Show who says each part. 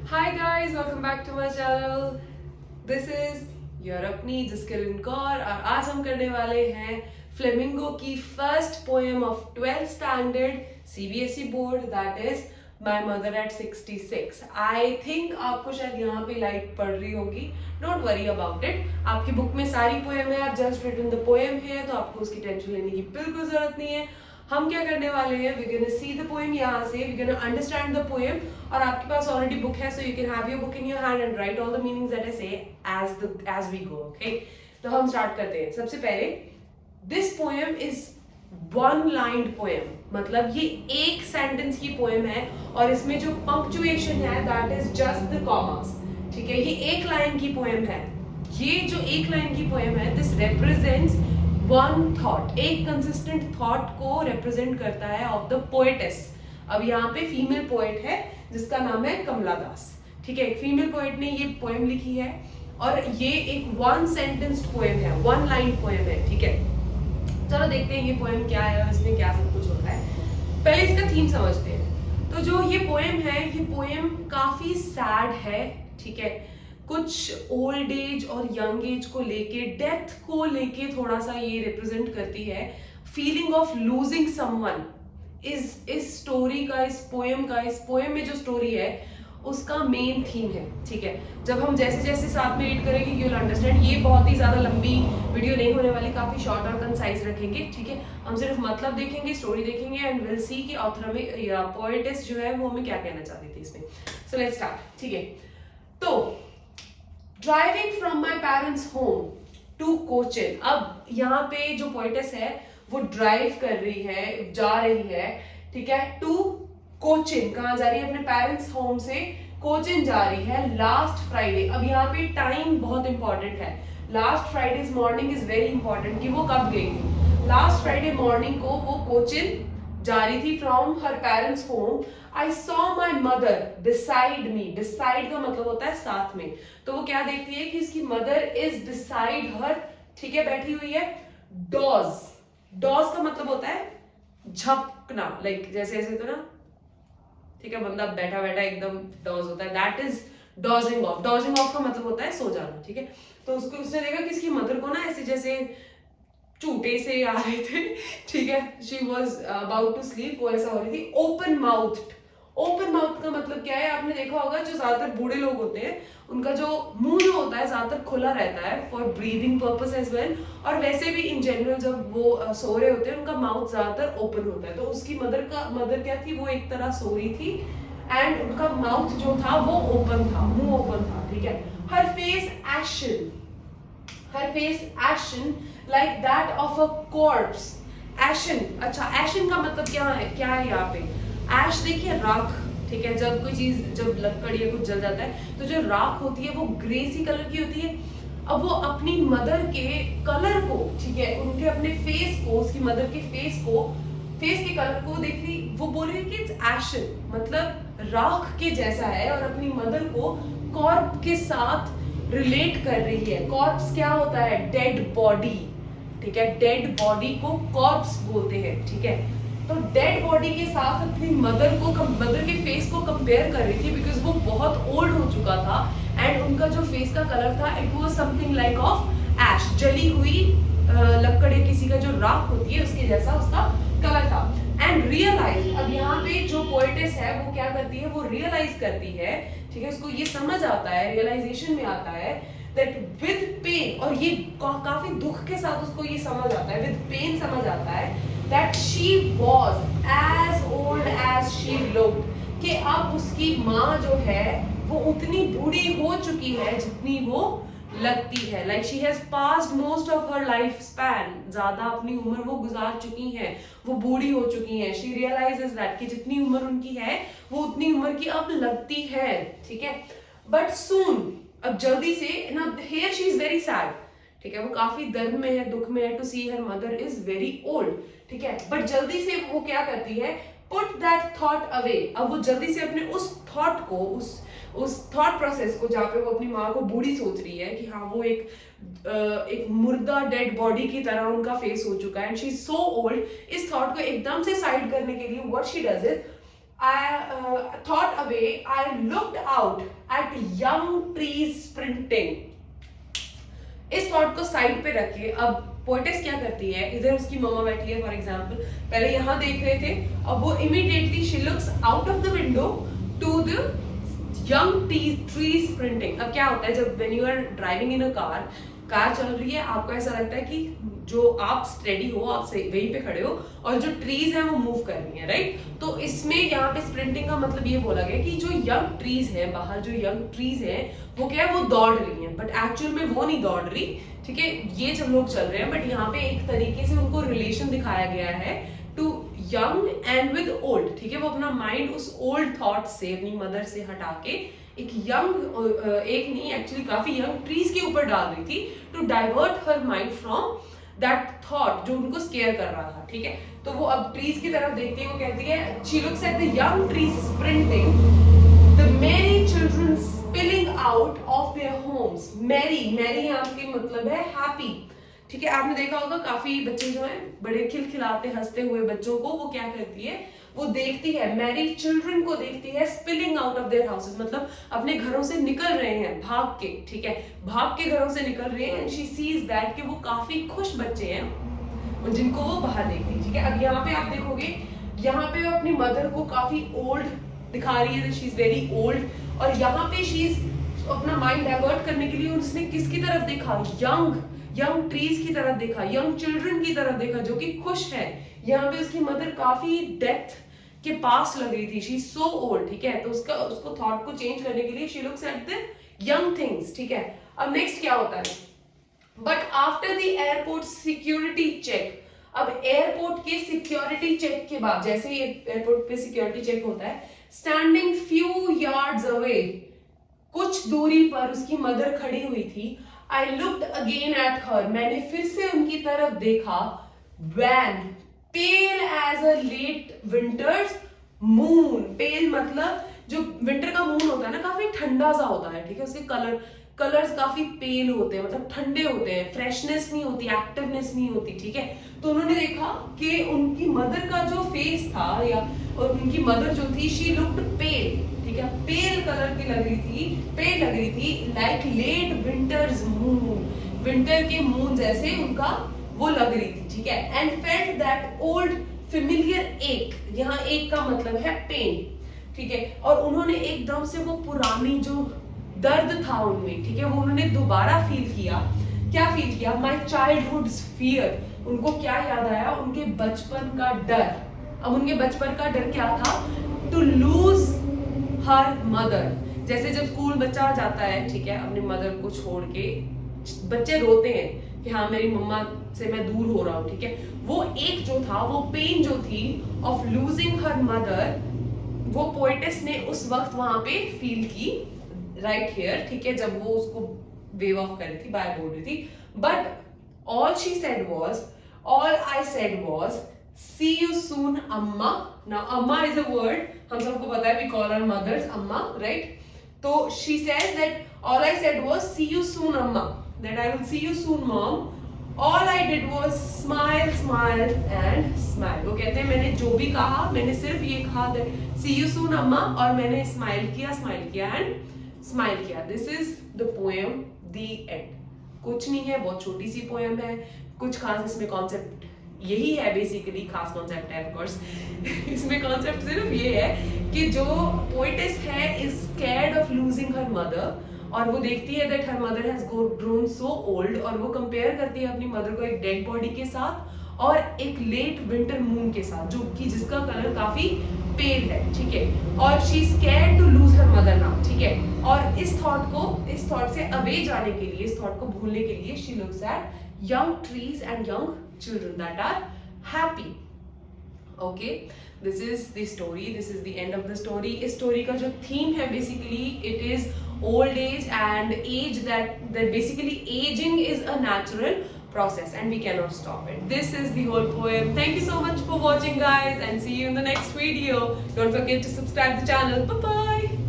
Speaker 1: Hi guys, welcome back to my channel. This is your अपनी जसकिरण कौर और आज हम करने वाले हैं फ्लेमिंगो की first poem of 12th standard CBSE board, that is my mother eight 66. I think आपको शायद यहाँ पे लाइट पड़ रही होगी. Don't worry about it. आपकी बुक में सारी पोएम है, आप जस्ट रिटन द पोएम है, तो आपको उसकी टेंशन लेने की बिल्कुल जरूरत नहीं है. हम क्या करने वाले हैं, we gonna see the poem, यहाँ से we gonna understand the poem. और आपके पास ऑलरेडी बुक है, so you can have your book in your hand and write all the meanings that I say as we go. Okay, तो हम start करते हैं. सबसे पहले, this poem is one line poem, मतलब ये एक सेंटेंस की पोएम है और इसमें जो पंक्चुएशन है that is just the commas. ठीक है, ये एक लाइन की पोएम है. ये जो एक लाइन की पोएम है, दिस रिप्रेजेंट्स वन थॉट, एक कंसिस्टेंट थॉट को रिप्रेजेंट करता है ऑफ द पोएटेस. अब यहाँ पे फीमेल पोएट है जिसका नाम है कमला दास. ठीक है, एक फीमेल पोएट ने ये पोएम लिखी है और ये एक वन सेंटेंस पोएम है, वन लाइन पोएम है. ठीक है, चलो देखते हैं ये पोएम क्या है और इसमें क्या सब कुछ होता है. पहले इसका थीम समझते हैं. तो जो ये पोएम है, ये पोएम काफी सैड है. ठीक है, कुछ ओल्ड एज और यंग एज को लेके, डेथ को लेके थोड़ा सा ये रिप्रेजेंट करती है. फीलिंग ऑफ लूजिंग समवन इस स्टोरी का, इस पोएम में जो स्टोरी है उसका मेन थीम है. ठीक है, जब हम जैसे जैसे साथ में रीड करेंगे यू विल अंडरस्टैंड. ये बहुत ही ज्यादा लंबी वीडियो नहीं होने वाली, काफी शॉर्ट और कंसाइज रखेंगे. ठीक है, हम सिर्फ मतलब देखेंगे, स्टोरी देखेंगे एंड विल सी कि ऑथर में या पोएटेस जो है वो हमें क्या कहना चाहती थी इसमें. So let's start. ठीक है, तो driving from my parents home to Cochin. अब यहाँ पे जो पोएटेस है वो ड्राइव कर रही है, जा रही है. ठीक है, टू कोचिन, कहाँ जा रही है? अपने पेरेंट्स होम से कोचिन जा रही है. Last Friday. अब यहाँ पे टाइम बहुत इंपॉर्टेंट है. Last Friday morning is very important कि वो कब गई थी. लास्ट फ्राइडे मॉर्निंग को वो कोचिन जा रही थी from her parents home. I saw my mother beside me. Decide का मतलब होता है साथ में. तो वो क्या देखती है कि इसकी मदर इज बिसाइड हर. ठीक है, बैठी हुई है. डॉज, डॉज का मतलब होता है झपकना, लाइक जैसे ऐसे तो ना. ठीक है, बंदा बैठा बैठा एकदम डॉज होता है, that is dodging of. Dodging of का मतलब होता है सो जाना. ठीक है, तो उसने देखा कि इसकी मदर को ना ऐसे जैसे झूठे से आ रहे थे. ठीक है, she was about to sleep, वो ऐसा हो रही थी. Open mouth. ओपन माउथ का मतलब क्या है? आपने देखा होगा जो ज्यादातर बूढ़े लोग होते हैं उनका जो मुंह जो होता है ज्यादातर खुला रहता है for breathing purpose as well. और वैसे भी इन जनरल जब वो सो रहे होते हैं उनका माउथ ज्यादातर ओपन होता है. तो उसकी मदर क्या थी, वो एक तरह सो रही थी एंड उनका माउथ जो था वो ओपन था, मुंह ओपन था. ठीक है, her face ashen, her face ashen like that of a corpse. ashen, अच्छा ashen का मतलब क्या है यहाँ पे? ash देखिए राख. ठीक है, जब कोई चीज, जब लकड़ या कुछ जल जाता है तो जो राख होती है वो ग्रे सी कलर की होती है. अब वो अपनी मदर के कलर को, ठीक है, उनके अपने फेस को, उसकी मदर के फेस के कलर को देख रही, वो बोल रही है कि इट्स एशन, मतलब राख के जैसा है और अपनी मदर को कॉर्प के साथ रिलेट कर रही है. कॉर्प्स क्या होता है? Dead body. ठीक है, डेड बॉडी को कॉर्प्स बोलते हैं. ठीक है, तो डेड बॉडी के साथ अपनी मदर के फेस को कंपेयर कर रही थी बिकॉज वो बहुत ओल्ड हो चुका था एंड उनका जो फेस का कलर था it was something like of ash, जली हुई लकड़ या किसी का जो राख होती है उसके जैसा उसका कलर था. एंड रियलाइज, अब यहाँ पे जो पोएटेस है वो क्या करती है, वो रियलाइज करती है. ठीक है, उसको ये समझ आता है, रियलाइजेशन में आता है दैट विद पेन, और ये काफी दुख के साथ उसको ये समझ आता है, विद पेन समझ आता है that she was as old as she looked, कि अब उसकी माँ जो है वो उतनी बूढ़ी हो चुकी है जितनी वो लगती है. Like she has passed most of her life span, ज्यादा अपनी उम्र वो गुजार चुकी हैं, वो बूढ़ी हो चुकी हैं. शी रियलाइजेस दैट कि जितनी उम्र उनकी है वो उतनी उम्र की अब लगती है. ठीक है, बट सून, अब जल्दी से ना, here she is very sad. ठीक है, वो काफी दर्द में है, दुख में है, to see her mother is very old. ठीक है, बट जल्दी से वो क्या करती है, पुट दैट थॉट अवे. अब वो जल्दी से अपने उस थॉट को, उस थॉट प्रोसेस को, जहाँ पे वो अपनी माँ को बूढ़ी सोच रही है कि हाँ वो एक मुर्दा डेड बॉडी की तरह उनका फेस हो चुका है and she is so old, इस थॉट को एकदम से साइड करने के लिए what she does is I thought away, I looked out at young trees sprinting. इस थॉट को साइड पे रखिए. अब पोएटेस क्या करती है, इधर उसकी मम्मा बैठी है फॉर एग्जाम्पल, पहले यहाँ देख रहे थे, अब वो immediately she looks out of the window to the young tree sprinting. अब क्या होता है जब when you are driving in a car चल रही है, आपको ऐसा लगता है कि जो आप स्टेडी हो, आप वहीं पे खड़े हो और जो ट्रीज हैं वो मूव कर रही हैं, राइट. तो इसमें यहाँ पे स्प्रिंटिंग का मतलब ये बोला गया कि जो यंग ट्रीज हैं बाहर, जो यंग ट्रीज हैं वो क्या है, वो दौड़ रही हैं, बट एक्चुअल में वो नहीं दौड़ रही. ठीक है, ये जब लोग चल रहे हैं, बट यहाँ पे एक तरीके से उनको रिलेशन दिखाया गया है to young and with old. ठीक है, वो अपना माइंड उस ओल्ड थॉट से, अपनी मदर से हटा के एक यंग, एक नहीं एक्चुअली काफी यंग ट्रीज के ऊपर डाल रही थी to divert her mind from that thought जो उनको स्केयर कर रहा था. ठीक है, तो वो अब ट्रीज की तरफ देखती है, वो कहती है, she looks at the young trees sprinting, the merry children spilling out of their homes. Merry यहाँ की मतलब है हैप्पी. ठीक है, आपने देखा होगा काफी बच्चे जो हैं बड़े खिलखिलाते हंसते हुए बच्चों को वो क्या करती है, वो देखती है, मैरी चिल्ड्रन को देखती है spilling out of their houses, मतलब अपने घरों से निकल रहे हैं भाग के. ठीक है, भाग के घरों से निकल रहे हैं. एंड शी सीज दैट कि वो काफी खुश बच्चे हैं जिनको वो बाहर देखती है. ठीक है, अब यहाँ पे आप देखोगे, यहाँ पे वो अपनी मदर को काफी ओल्ड दिखा रही है, शी इज वेरी ओल्ड. और यहाँ पे शी इज अपना माइंड डाइवर्ट करने के लिए उसने किसकी तरफ देखा, यंग ट्रीज की तरफ देखा, यंग चिल्ड्रन की तरफ देखा जो कि खुश है. यहाँ पे उसकी मदर काफी डेथ के पास लग रही थी, शी इज सो ओल्ड. ठीक है, तो उसको थॉट को चेंज करने के लिए she looks at the young things. ठीक है, अब नेक्स्ट क्या होता है, but after the airport security check. अब एयरपोर्ट के सिक्योरिटी चेक के बाद, जैसे ही एयरपोर्ट पे सिक्योरिटी चेक होता है, स्टैंडिंग फ्यू यार्ड्स अवे, कुछ दूरी पर उसकी मदर खड़ी हुई थी. I looked again at her, मैंने फिर से उनकी तरफ देखा. Wan pale as a late winters moon. Pale मतलब जो विंटर का मून होता है ना, काफी ठंडा सा होता है. ठीक है, उसके कलर्स काफी पेल होते हैं, मतलब ठंडे होते हैं, फ्रेशनेस नहीं होती, एक्टिवनेस नहीं होती. ठीक है, तो उन्होंने देखा कि उनकी मदर का जो फेस था, या और उनकी मदर जो थी, शी लुक्ड पेल. ठीक है, पेल कलर की लग रही थी, पेल लग रही थी, like late winters moon, winter के मून जैसे उनका वो लग रही थी. ठीक है, and felt that old familiar ache, यहाँ एक का मतलब है पेन. ठीक है, और उन्होंने एकदम से वो पुरानी जो दर्द था उनमें, ठीक है, वो उन्होंने दोबारा फील किया. क्या फील किया, माई चाइल्डहुड्स फियर. उनको क्या याद आया, उनके बचपन का डर. अब उनके बचपन का डर क्या था, टू लूज हर मदर. जैसे जब स्कूल बच्चा जाता है, ठीक है, अपनी मदर को छोड़ के बच्चे रोते हैं कि हाँ मेरी मम्मा से मैं दूर हो रहा हूँ. ठीक है, वो एक जो था, वो पेन जो थी ऑफ लूजिंग हर मदर, वो पोएटेस ने उस वक्त वहां पे फील की, राइट हियर. ठीक है, जब वो उसको वेव ऑफ कर रही थी, बाय बोल रही थी. But all she said was, all I said was, see you soon Amma. Now अम्मा इज अ वर्ड, हम सबको पता है, we call our mothers amma, right. तो she says that all I said was see you soon amma, that I will see you soon mom. All I did was smile, smile and smile. वो कहते हैं मैंने जो भी कहा, मैंने सिर्फ ये कहा that see you soon अम्मा, और मैंने smile किया and smile किया. This is the poem, the end. कुछ नहीं है, बहुत छोटी सी पोएम है, कुछ खास इसमें कॉन्सेप्ट यही है, बेसिकली खास कॉन्सेप्ट है ऑफ कोर्स. इसमें कॉन्सेप्ट सिर्फ ये है कि जो पोएटेस है is scared of losing her mother, और वो देखती है that her mother has grown so old, और वो कंपेयर करती है अपनी मदर को एक डेड बॉडी के साथ और एक लेट विंटर मून के साथ, जो कि जिसका कलर काफी पेल है. ठीक है, और she is scared to lose her mother now. ठीक है, और इस थॉट से अवे जाने के लिए, इस थॉट को भूलने के लिए, she looks at young trees and young children that are happy. Okay, this is the story, this is the end of the story. इस स्टोरी का जो थीम है basically it is old age and age, that basically aging is a natural process and we cannot stop it. This is the whole poem. Thank you so much for watching guys, and see you in the next video. Don't forget to subscribe the channel. Bye bye.